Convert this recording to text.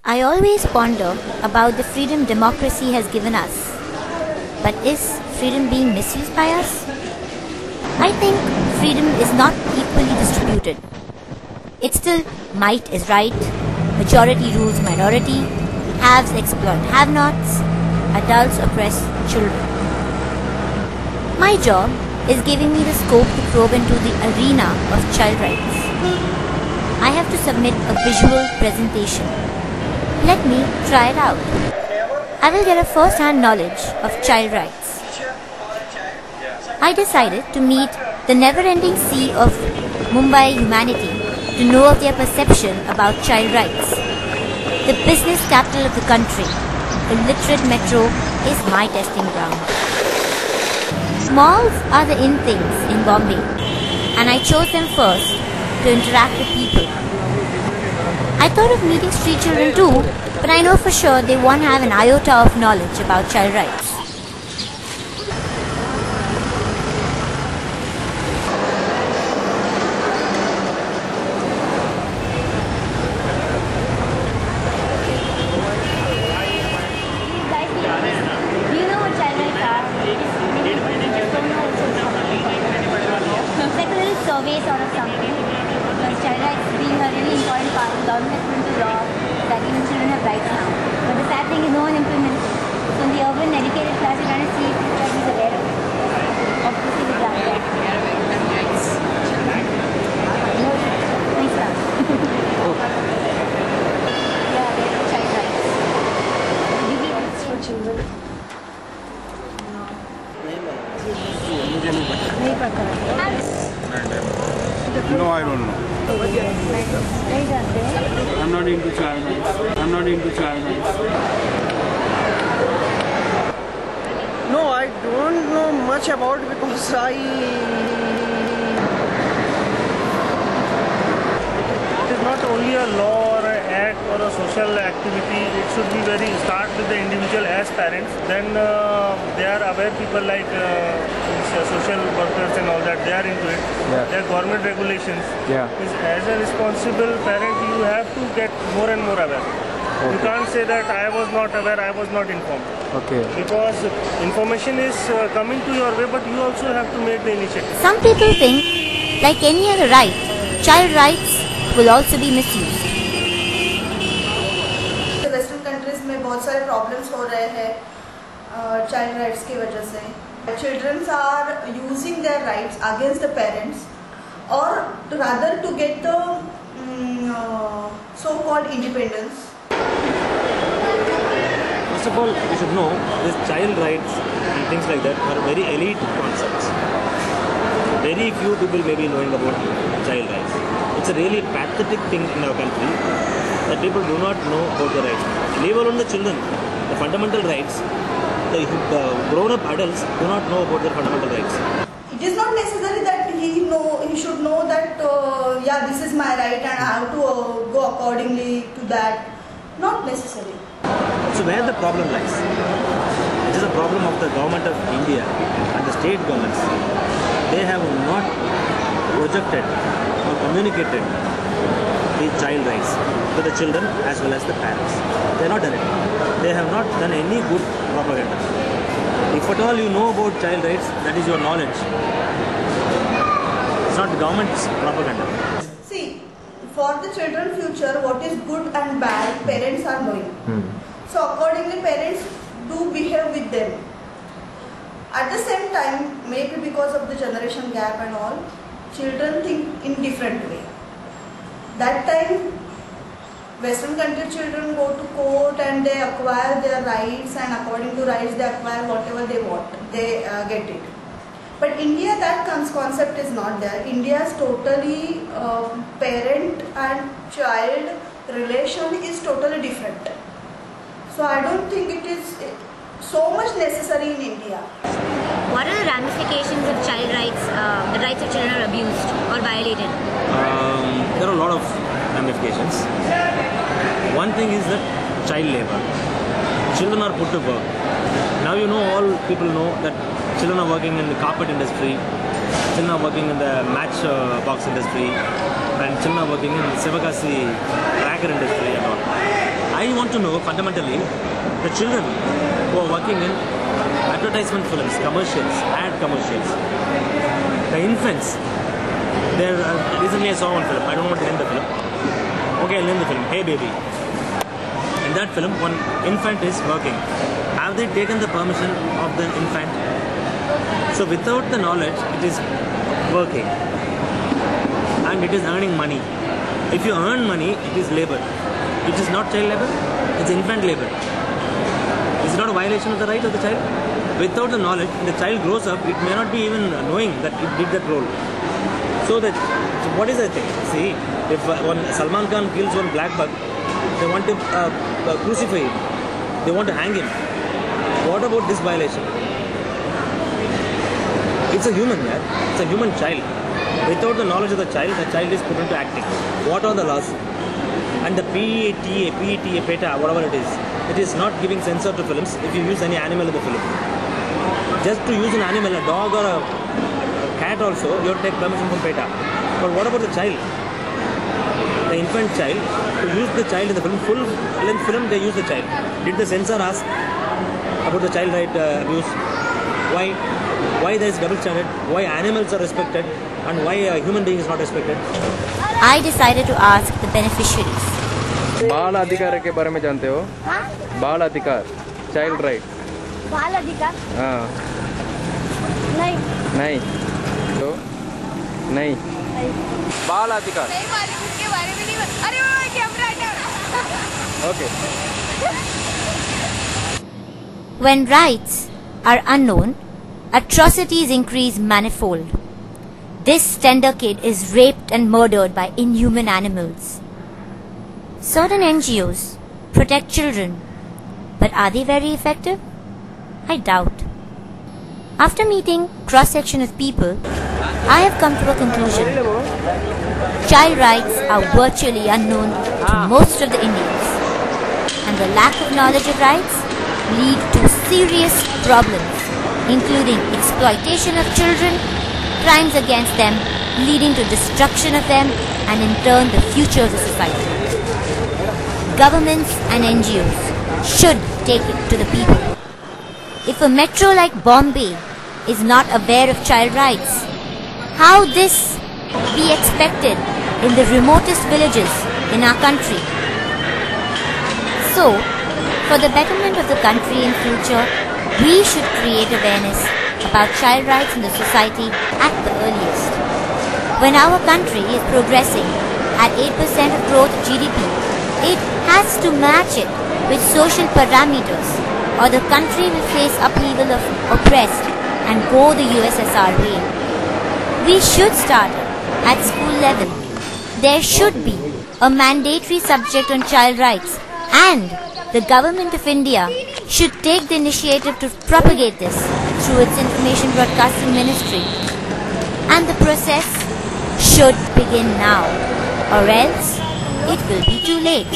I always ponder about the freedom democracy has given us. But is freedom being misused by us? I think freedom is not equally distributed. It's still might is right, majority rules minority, haves exploit have-nots, adults oppress children. My job is giving me the scope to probe into the arena of child rights. I have to submit a visual presentation. Let me try it out. I will get a first-hand knowledge of child rights. I decided to meet the never-ending sea of Mumbai humanity to know of their perception about child rights. The business capital of the country, the literate metro, is my testing ground. Malls are the in things in Bombay, and I chose them first to interact with people. I thought of meeting street children too, but I know for sure they won't have an iota of knowledge about child rights. Do you know what child rights are? It's like a little survey sort of something. Because child rights being a really important part of government put into law that even children have rights now. But the sad thing is no one implements it. So in the urban educated class you're trying to see if the child is aware of it. Obviously the black cat. No, please stop. Yeah, there's child rights. It's for children. No, I don't know. I'm not into child rights. I'm not into child rights. No, I don't know much about it because it is not only a law or an act or a social activity. It should be start with the individual as parents. Then they are aware people like social workers and all that. They are into it. Yeah. There are government regulations. Yeah. As a responsible parent, you have to get more and more aware. Okay. You can't say that I was not aware, I was not informed. Okay. Because information is coming to your way, but you also have to make the initiative. Some people think, like any other right, child rights will also be misused. Western countries में बहुत सारे problems हो रहे हैं child rights की वजह से. Childrens are using their rights against the parents और rather to get the so called independence. First of all, you should know this child rights and things like that are very elite concepts. Very few people may be knowing about child rights. It's a really pathetic thing in our country that people do not know about the rights. Leave alone the children, the fundamental rights. The grown-up adults do not know about their fundamental rights. It is not necessary that he should know that yeah, this is my right and I have to go accordingly to that. Not necessary. So where the problem lies? It is a problem of the government of India and the state governments. They have not projected or communicated the child rights to the children as well as the parents. They have not done it. They have not done any good propaganda. If at all you know about child rights, that is your knowledge. It's not the government's propaganda. See, for the children's future, what is good and bad, parents are knowing. So accordingly, parents do behave with them. At the same time, maybe because of the generation gap and all, children think in different way. That time, Western country children go to court and they acquire their rights, and according to rights they acquire whatever they want. They get it. But India, that concept is not there. India is totally parent and child relation is totally different. So I don't think it is so much necessary in India. What are the ramifications of child rights, the rights of children are abused or violated? There are a lot of ramifications. One thing is that child labor. Children are put to work. Now you know, all people know that children are working in the carpet industry, children are working in the match box industry, and children are working in Sivakasi cracker industry and all. I want to know fundamentally the children who are working in advertisement films, commercials, ad commercials, the infants. Recently I saw one film, I don't want to name the film. Okay, I'll name the film, Hey Baby. In that film, one infant is working. Have they taken the permission of the infant? So without the knowledge, it is working. And it is earning money. If you earn money, it is labor. It is not child labor, it's infant labor. Is it not a violation of the right of the child? Without the knowledge, the child grows up, it may not be even knowing that it did that role. So what is the thing? See, if when Salman Khan kills one black bug, they want to crucify him. They want to hang him. What about this violation? It's a human, yeah? It's a human child. Without the knowledge of the child is put into acting. What are the laws? And the PETA, whatever it is not giving censor to films if you use any animal in the film. Just to use an animal, a dog or a cat also, you have to take permission from PETA. But what about the child? The infant child, to use the child in the film, full length film, they use the child. Did the censor ask about the child right abuse? Why there is double standard? Why animals are respected and why a human being is not respected? I decided to ask the beneficiaries. बाल अधिकार के बारे में जानते हो? बाल अधिकार, child right. बाल अधिकार? हाँ. नहीं. नहीं. तो नहीं. बाल अधिकार. नहीं मालूम उसके बारे में नहीं. अरे वो camera. Okay. When rights are unknown, atrocities increase manifold. This tender kid is raped and murdered by inhuman animals. Certain NGOs protect children, but are they very effective? I doubt. After meeting cross-section of people, I have come to a conclusion. Child rights are virtually unknown to most of the Indians, and the lack of knowledge of rights lead to serious problems, including exploitation of children, crimes against them, leading to destruction of them, and in turn the future of the society. Governments and NGOs should take it to the people. If a metro like Bombay is not aware of child rights, how this be expected in the remotest villages in our country? So, for the betterment of the country in future, we should create awareness about child rights in the society at the earliest. When our country is progressing at 8% of growth GDP, it has to match it with social parameters, or the country will face upheaval of oppressed and go the USSR way. We should start at school level. There should be a mandatory subject on child rights, and the Government of India should take the initiative to propagate this through its Information Broadcasting Ministry. And the process should begin now, or else it will be too late.